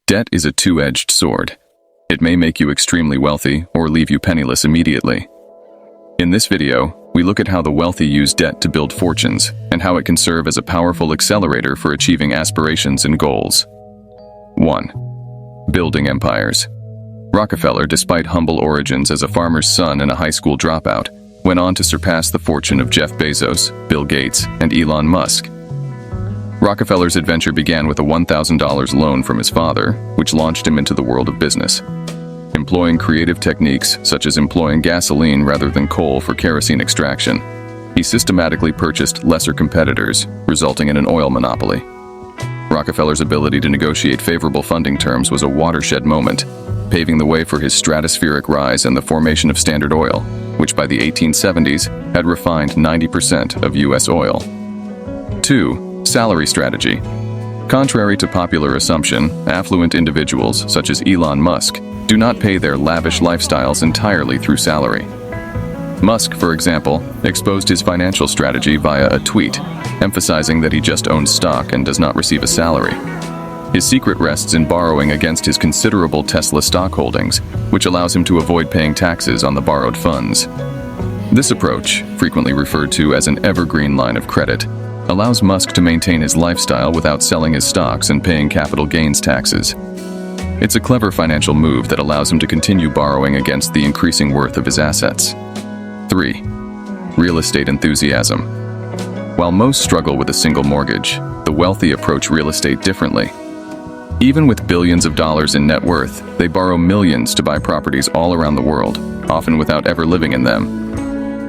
Debt is a two-edged sword. It may make you extremely wealthy or leave you penniless immediately. In this video, we look at how the wealthy use debt to build fortunes and how it can serve as a powerful accelerator for achieving aspirations and goals. 1. Building empires. Rockefeller, despite humble origins as a farmer's son and a high school dropout, went on to surpass the fortune of Jeff Bezos, Bill Gates, and Elon Musk. Rockefeller's adventure began with a $1,000 loan from his father, which launched him into the world of business. Employing creative techniques, such as employing gasoline rather than coal for kerosene extraction, he systematically purchased lesser competitors, resulting in an oil monopoly. Rockefeller's ability to negotiate favorable funding terms was a watershed moment, paving the way for his stratospheric rise and the formation of Standard Oil, which by the 1870s had refined 90% of U.S. oil. 2. Salary strategy. Contrary to popular assumption, affluent individuals, such as Elon Musk, do not pay their lavish lifestyles entirely through salary. Musk, for example, exposed his financial strategy via a tweet, emphasizing that he just owns stock and does not receive a salary. His secret rests in borrowing against his considerable Tesla stock holdings, which allows him to avoid paying taxes on the borrowed funds. This approach, frequently referred to as an evergreen line of credit, allows Musk to maintain his lifestyle without selling his stocks and paying capital gains taxes. It's a clever financial move that allows him to continue borrowing against the increasing worth of his assets. 3. Real estate enthusiasm. While most struggle with a single mortgage, the wealthy approach real estate differently. Even with billions of dollars in net worth, they borrow millions to buy properties all around the world, often without ever living in them.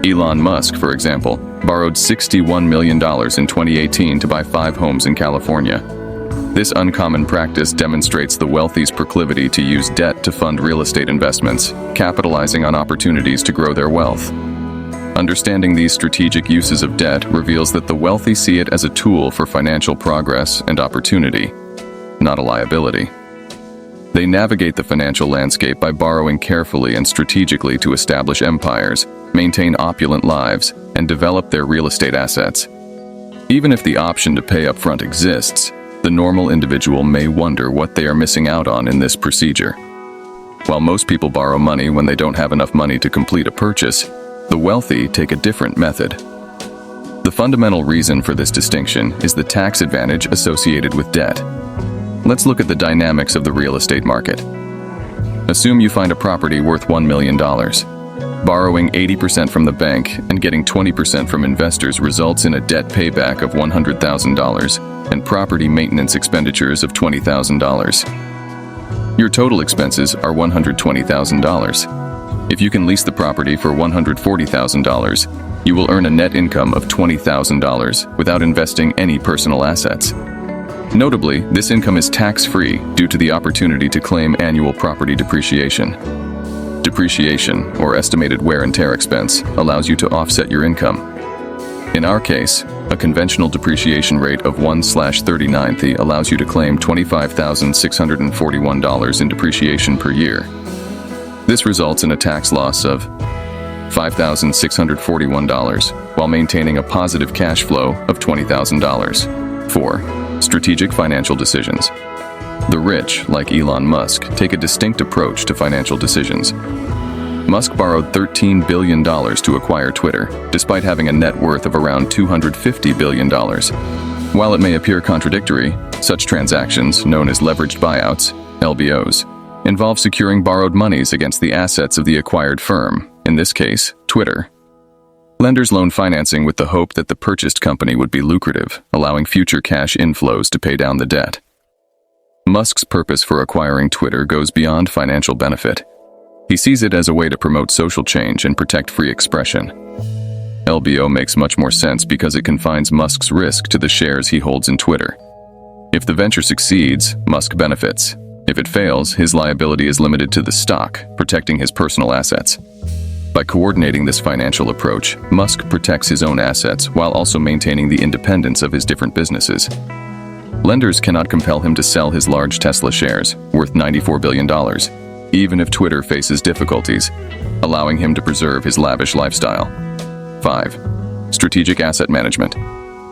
Elon Musk, for example, borrowed $61 million in 2018 to buy 5 homes in California. This uncommon practice demonstrates the wealthy's proclivity to use debt to fund real estate investments, capitalizing on opportunities to grow their wealth. Understanding these strategic uses of debt reveals that the wealthy see it as a tool for financial progress and opportunity, not a liability. They navigate the financial landscape by borrowing carefully and strategically to establish empires, maintain opulent lives, and develop their real estate assets. Even if the option to pay up front exists, the normal individual may wonder what they are missing out on in this procedure. While most people borrow money when they don't have enough money to complete a purchase, the wealthy take a different method. The fundamental reason for this distinction is the tax advantage associated with debt. Let's look at the dynamics of the real estate market. Assume you find a property worth $1 million. Borrowing 80% from the bank and getting 20% from investors results in a debt payback of $100,000 and property maintenance expenditures of $20,000. Your total expenses are $120,000. If you can lease the property for $140,000, you will earn a net income of $20,000 without investing any personal assets. Notably, this income is tax-free due to the opportunity to claim annual property depreciation. Depreciation, or estimated wear and tear expense, allows you to offset your income. In our case, a conventional depreciation rate of 1/39 allows you to claim $25,641 in depreciation per year. This results in a tax loss of $5,641 while maintaining a positive cash flow of $20,000. 4. Strategic financial decisions. The rich, like Elon Musk, take a distinct approach to financial decisions. Musk borrowed $13 billion to acquire Twitter, despite having a net worth of around $250 billion. While it may appear contradictory, such transactions, known as leveraged buyouts, LBOs, involve securing borrowed monies against the assets of the acquired firm, in this case, Twitter. Lenders loan financing with the hope that the purchased company would be lucrative, allowing future cash inflows to pay down the debt. Musk's purpose for acquiring Twitter goes beyond financial benefit. He sees it as a way to promote social change and protect free expression. LBO makes much more sense because it confines Musk's risk to the shares he holds in Twitter. If the venture succeeds, Musk benefits. If it fails, his liability is limited to the stock, protecting his personal assets. By coordinating this financial approach, Musk protects his own assets while also maintaining the independence of his different businesses. Lenders cannot compel him to sell his large Tesla shares, worth $94 billion, even if Twitter faces difficulties, allowing him to preserve his lavish lifestyle. 5. Strategic asset management.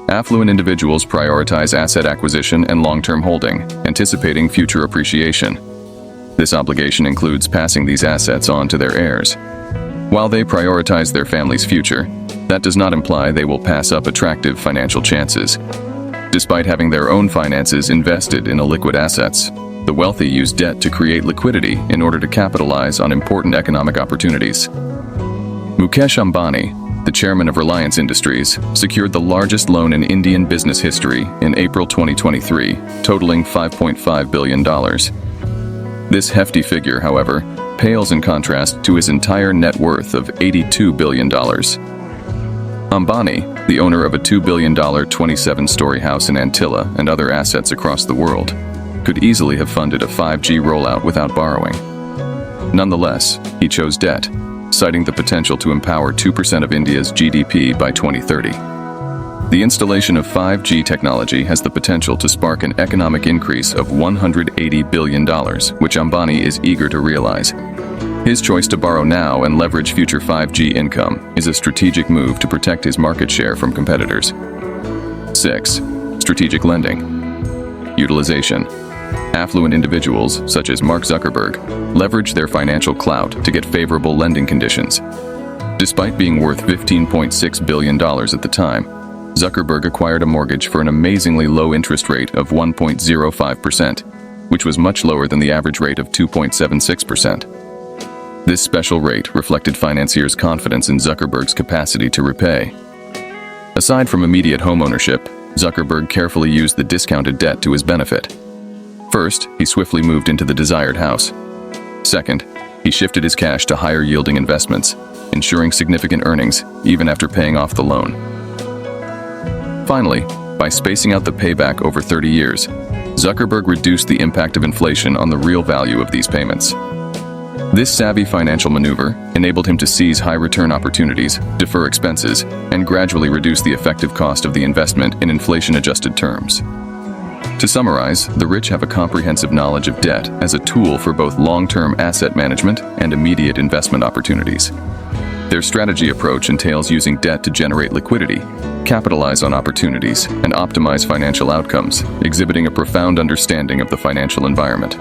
Affluent individuals prioritize asset acquisition and long-term holding, anticipating future appreciation. This obligation includes passing these assets on to their heirs. While they prioritize their family's future, that does not imply they will pass up attractive financial chances. Despite having their own finances invested in illiquid assets, the wealthy use debt to create liquidity in order to capitalize on important economic opportunities. Mukesh Ambani, the chairman of Reliance Industries, secured the largest loan in Indian business history in April 2023, totaling $5.5 billion. This hefty figure, however, pales in contrast to his entire net worth of $82 billion. Ambani, the owner of a $2 billion 27-story house in Antilla and other assets across the world, could easily have funded a 5G rollout without borrowing. Nonetheless, he chose debt, citing the potential to empower 2% of India's GDP by 2030. The installation of 5G technology has the potential to spark an economic increase of $180 billion, which Ambani is eager to realize. His choice to borrow now and leverage future 5G income is a strategic move to protect his market share from competitors. 6. Strategic lending. Utilization. Affluent individuals, such as Mark Zuckerberg, leverage their financial clout to get favorable lending conditions. Despite being worth $15.6 billion at the time, Zuckerberg acquired a mortgage for an amazingly low interest rate of 1.05%, which was much lower than the average rate of 2.76%. This special rate reflected financiers' confidence in Zuckerberg's capacity to repay. Aside from immediate homeownership, Zuckerberg carefully used the discounted debt to his benefit. First, he swiftly moved into the desired house. Second, he shifted his cash to higher-yielding investments, ensuring significant earnings even after paying off the loan. Finally, by spacing out the payback over 30 years, Zuckerberg reduced the impact of inflation on the real value of these payments. This savvy financial maneuver enabled him to seize high-return opportunities, defer expenses, and gradually reduce the effective cost of the investment in inflation-adjusted terms. To summarize, the rich have a comprehensive knowledge of debt as a tool for both long-term asset management and immediate investment opportunities. Their strategy approach entails using debt to generate liquidity, capitalize on opportunities, and optimize financial outcomes, exhibiting a profound understanding of the financial environment.